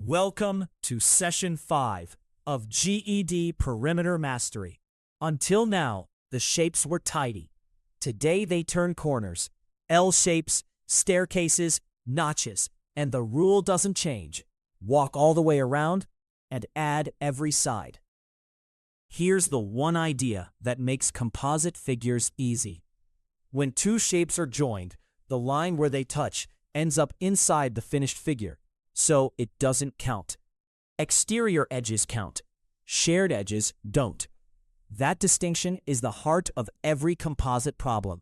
Welcome to Session 5 of GED Perimeter Mastery. Until now, the shapes were tidy. Today they turn corners, L shapes, staircases, notches, and the rule doesn't change. Walk all the way around and add every side. Here's the one idea that makes composite figures easy. When two shapes are joined, the line where they touch ends up inside the finished figure, so it doesn't count. Exterior edges count. Shared edges don't. That distinction is the heart of every composite problem.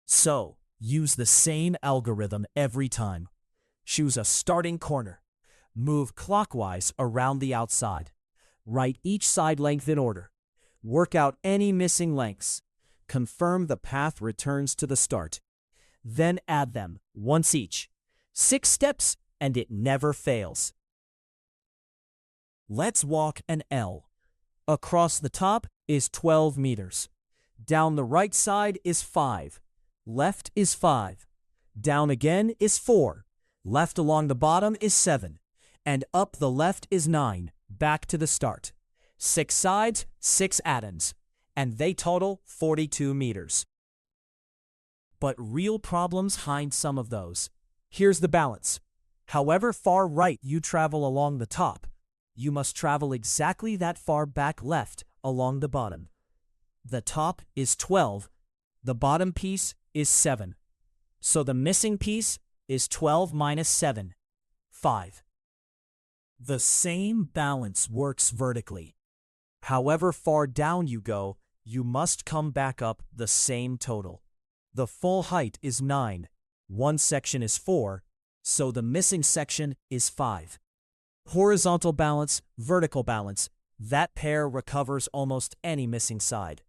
So, use the same algorithm every time. Choose a starting corner. Move clockwise around the outside. Write each side length in order. Work out any missing lengths. Confirm the path returns to the start. Then add them, once each. 6 steps, and it never fails. Let's walk an L. Across the top is 12 meters. Down the right side is 5. Left is 5. Down again is 4. Left along the bottom is 7. And up the left is 9. Back to the start. 6 sides, 6 add-ins. And they total 42 meters. But real problems hide some of those. Here's the balance. However far right you travel along the top, you must travel exactly that far back left along the bottom. The top is 12, the bottom piece is 7. So the missing piece is 12 minus 7, 5. The same balance works vertically. However far down you go, you must come back up the same total. The full height is 9, one section is 4, so the missing section is 5. Horizontal balance, vertical balance, that pair recovers almost any missing side.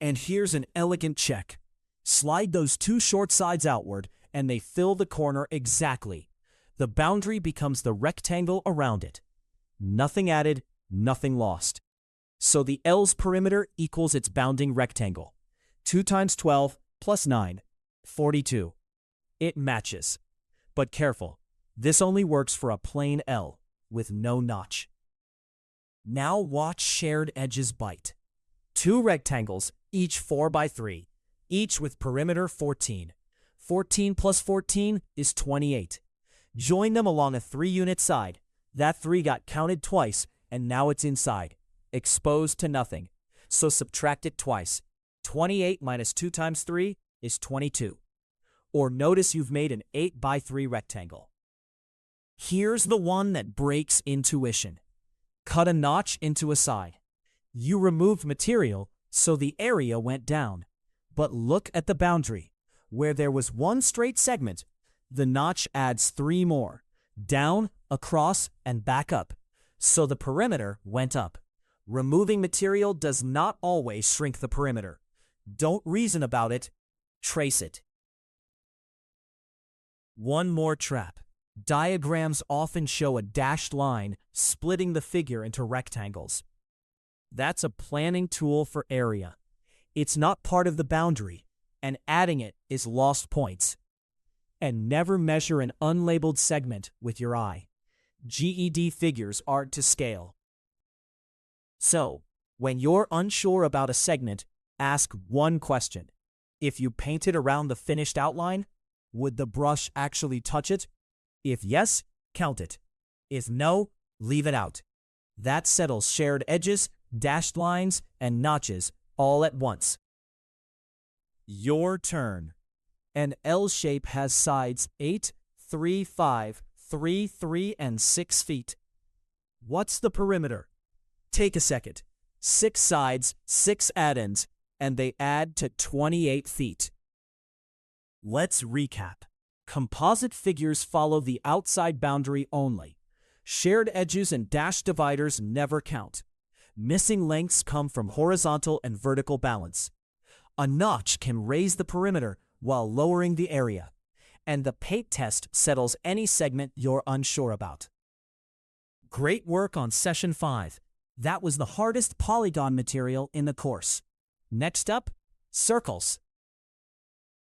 And here's an elegant check. Slide those 2 short sides outward and they fill the corner exactly. The boundary becomes the rectangle around it. Nothing added, nothing lost. So the L's perimeter equals its bounding rectangle. 2 times 12 plus 9, 42. It matches. But careful, this only works for a plain L with no notch. Now watch shared edges bite. 2 rectangles, each 4 by 3, each with perimeter 14. 14 plus 14 is 28. Join them along a 3-unit side. That 3 got counted twice, and now it's inside, exposed to nothing. So subtract it twice. 28 minus 2 times 3 is 22. Or notice you've made an 8 by 3 rectangle. Here's the one that breaks intuition. Cut a notch into a side. You removed material, so the area went down. But look at the boundary. Where there was 1 straight segment, the notch adds 3 more. Down, across, and back up. So the perimeter went up. Removing material does not always shrink the perimeter. Don't reason about it. Trace it. One more trap. Diagrams often show a dashed line splitting the figure into rectangles. That's a planning tool for area. It's not part of the boundary, and adding it is lost points. And never measure an unlabeled segment with your eye. GED figures aren't to scale. So, when you're unsure about a segment, ask one question. If you painted around the finished outline, would the brush actually touch it? If yes, count it. If no, leave it out. That settles shared edges, dashed lines, and notches all at once. Your turn. An L shape has sides 8, 3, 5, 3, 3, and 6 feet. What's the perimeter? Take a second. 6 sides, 6 add-ins, and they add to 28 feet. Let's recap. Composite figures follow the outside boundary only. Shared edges and dashed dividers never count. Missing lengths come from horizontal and vertical balance. A notch can raise the perimeter while lowering the area. And the paint test settles any segment you're unsure about. Great work on Session 5. That was the hardest polygon material in the course. Next up, circles.